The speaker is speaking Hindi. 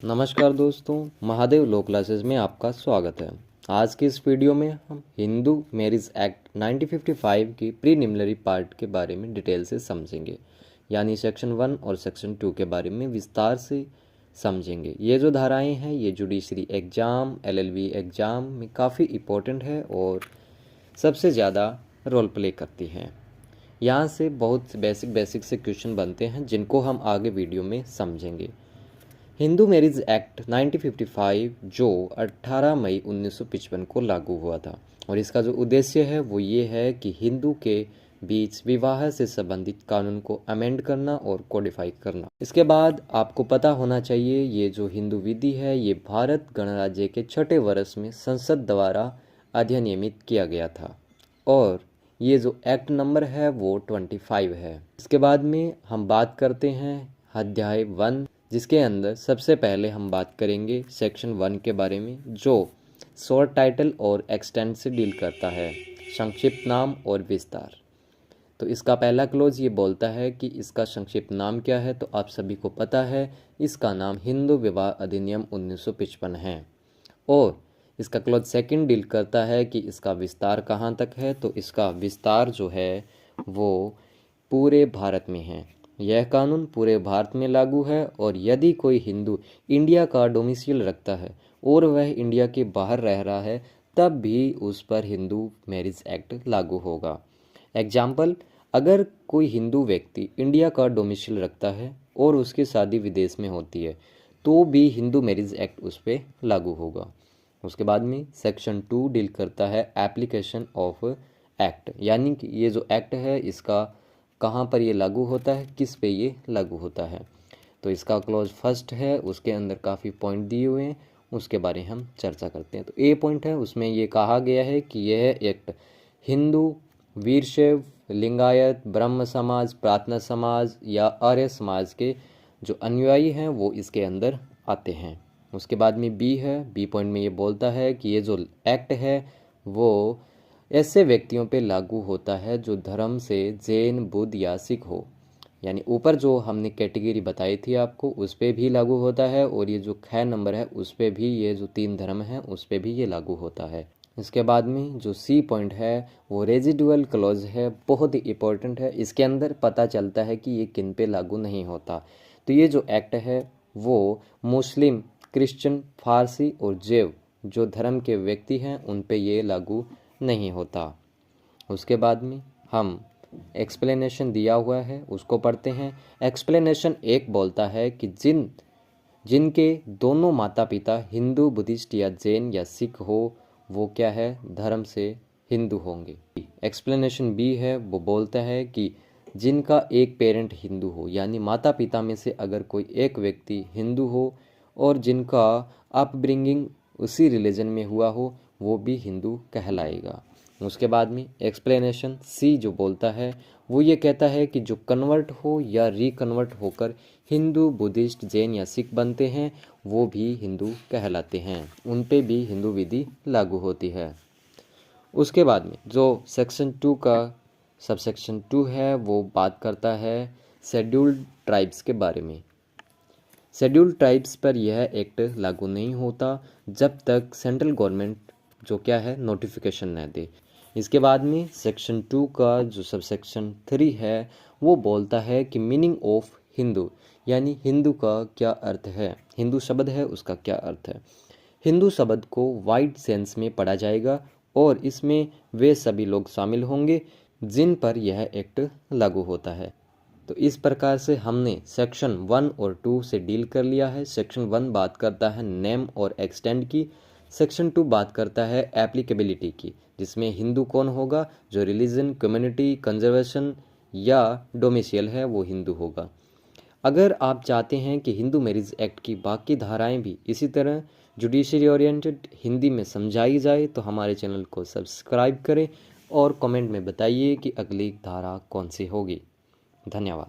नमस्कार दोस्तों, महादेव लॉ क्लासेस में आपका स्वागत है। आज की इस वीडियो में हम हिंदू मैरिज एक्ट 1955 की प्रीलिमिनरी पार्ट के बारे में डिटेल से समझेंगे, यानी सेक्शन 1 और सेक्शन 2 के बारे में विस्तार से समझेंगे। ये जो धाराएं हैं ये जुडिशरी एग्ज़ाम, LLB एग्ज़ाम में काफ़ी इम्पोर्टेंट है और सबसे ज़्यादा रोल प्ले करती हैं। यहाँ से बहुत बेसिक से क्वेश्चन बनते हैं जिनको हम आगे वीडियो में समझेंगे। हिंदू मैरिज एक्ट 1955 जो 18 मई 1955 को लागू हुआ था और इसका जो उद्देश्य है वो ये है कि हिंदू के बीच विवाह से संबंधित कानून को अमेंड करना और कोडिफाई करना। इसके बाद आपको पता होना चाहिए ये जो हिंदू विधि है ये भारत गणराज्य के छठे वर्ष में संसद द्वारा अधिनियमित किया गया था और ये जो एक्ट नंबर है वो 25 है। इसके बाद में हम बात करते हैं अध्याय 1, जिसके अंदर सबसे पहले हम बात करेंगे सेक्शन 1 के बारे में, जो शॉर्ट टाइटल और एक्सटेंड से डील करता है, संक्षिप्त नाम और विस्तार। तो इसका पहला क्लोज ये बोलता है कि इसका संक्षिप्त नाम क्या है, तो आप सभी को पता है इसका नाम हिंदू विवाह अधिनियम 1955 है। और इसका क्लोज सेकंड डील करता है कि इसका विस्तार कहाँ तक है, तो इसका विस्तार जो है वो पूरे भारत में है। यह कानून पूरे भारत में लागू है और यदि कोई हिंदू इंडिया का डोमिसाइल रखता है और वह इंडिया के बाहर रह रहा है तब भी उस पर हिंदू मैरिज एक्ट लागू होगा। एग्जाम्पल, अगर कोई हिंदू व्यक्ति इंडिया का डोमिसाइल रखता है और उसकी शादी विदेश में होती है तो भी हिंदू मैरिज एक्ट उस पर लागू होगा। उसके बाद में सेक्शन 2 डील करता है एप्लीकेशन ऑफ एक्ट, यानी कि ये जो एक्ट है इसका कहाँ पर ये लागू होता है, किस पे ये लागू होता है। तो इसका क्लॉज फर्स्ट है, उसके अंदर काफ़ी पॉइंट दिए हुए हैं, उसके बारे में हम चर्चा करते हैं। तो ए पॉइंट है, उसमें ये कहा गया है कि यह एक्ट हिंदू, वीरशैव, लिंगायत, ब्रह्म समाज, प्रार्थना समाज या आर्य समाज के जो अनुयायी हैं वो इसके अंदर आते हैं। उसके बाद में बी है, बी पॉइंट में ये बोलता है कि ये जो एक्ट है वो ऐसे व्यक्तियों पे लागू होता है जो धर्म से जैन, बुद्ध या सिख हो, यानी ऊपर जो हमने कैटेगरी बताई थी आपको उस पे भी लागू होता है और ये जो ख नंबर है उस पे भी, ये जो 3 धर्म है उस पे भी ये लागू होता है। इसके बाद में जो सी पॉइंट है वो रेजिडुअल क्लॉज है, बहुत ही इंपॉर्टेंट है। इसके अंदर पता चलता है कि ये किन पे लागू नहीं होता। तो ये जो एक्ट है वो मुस्लिम, क्रिश्चियन, फारसी और जैव जो धर्म के व्यक्ति हैं उन पे ये लागू नहीं होता। उसके बाद में हम एक्सप्लेनेशन दिया हुआ है उसको पढ़ते हैं। एक्सप्लेनेशन 1 बोलता है कि जिनके दोनों माता पिता हिंदू, बुद्धिस्ट या जैन या सिख हो वो क्या है, धर्म से हिंदू होंगे। एक्सप्लेनेशन बी है, वो बोलता है कि जिनका एक पेरेंट हिंदू हो, यानी माता पिता में से अगर कोई एक व्यक्ति हिंदू हो और जिनका अपब्रिंगिंग उसी रिलीजन में हुआ हो वो भी हिंदू कहलाएगा। उसके बाद में एक्सप्लेनेशन सी जो बोलता है वो ये कहता है कि जो कन्वर्ट हो या रिकन्वर्ट होकर हिंदू, बुद्धिस्ट, जैन या सिख बनते हैं वो भी हिंदू कहलाते हैं, उन पे भी हिंदू विधि लागू होती है। उसके बाद में जो सेक्शन 2 का सबसेक्शन 2 है वो बात करता है शेड्यूल्ड ट्राइब्स के बारे में। शेड्यूल्ड ट्राइब्स पर यह एक्ट लागू नहीं होता जब तक सेंट्रल गवर्नमेंट जो क्या है नोटिफिकेशन न दे। इसके बाद में सेक्शन 2 का जो सबसेक्शन 3 है वो बोलता है कि मीनिंग ऑफ हिंदू, यानी हिंदू का क्या अर्थ है, हिंदू शब्द है उसका क्या अर्थ है। हिंदू शब्द को वाइड सेंस में पढ़ा जाएगा और इसमें वे सभी लोग शामिल होंगे जिन पर यह एक्ट लागू होता है। तो इस प्रकार से हमने सेक्शन 1 और 2 से डील कर लिया है। सेक्शन 1 बात करता है नेम और एक्सटेंड की, सेक्शन 2 बात करता है एप्लीकेबिलिटी की, जिसमें हिंदू कौन होगा, जो रिलीजन, कम्युनिटी, कंजर्वेशन या डोमिसाइल है वो हिंदू होगा। अगर आप चाहते हैं कि हिंदू मैरिज एक्ट की बाकी धाराएं भी इसी तरह जुडिशरी ओरिएंटेड हिंदी में समझाई जाए तो हमारे चैनल को सब्सक्राइब करें और कमेंट में बताइए कि अगली धारा कौन सी होगी। धन्यवाद।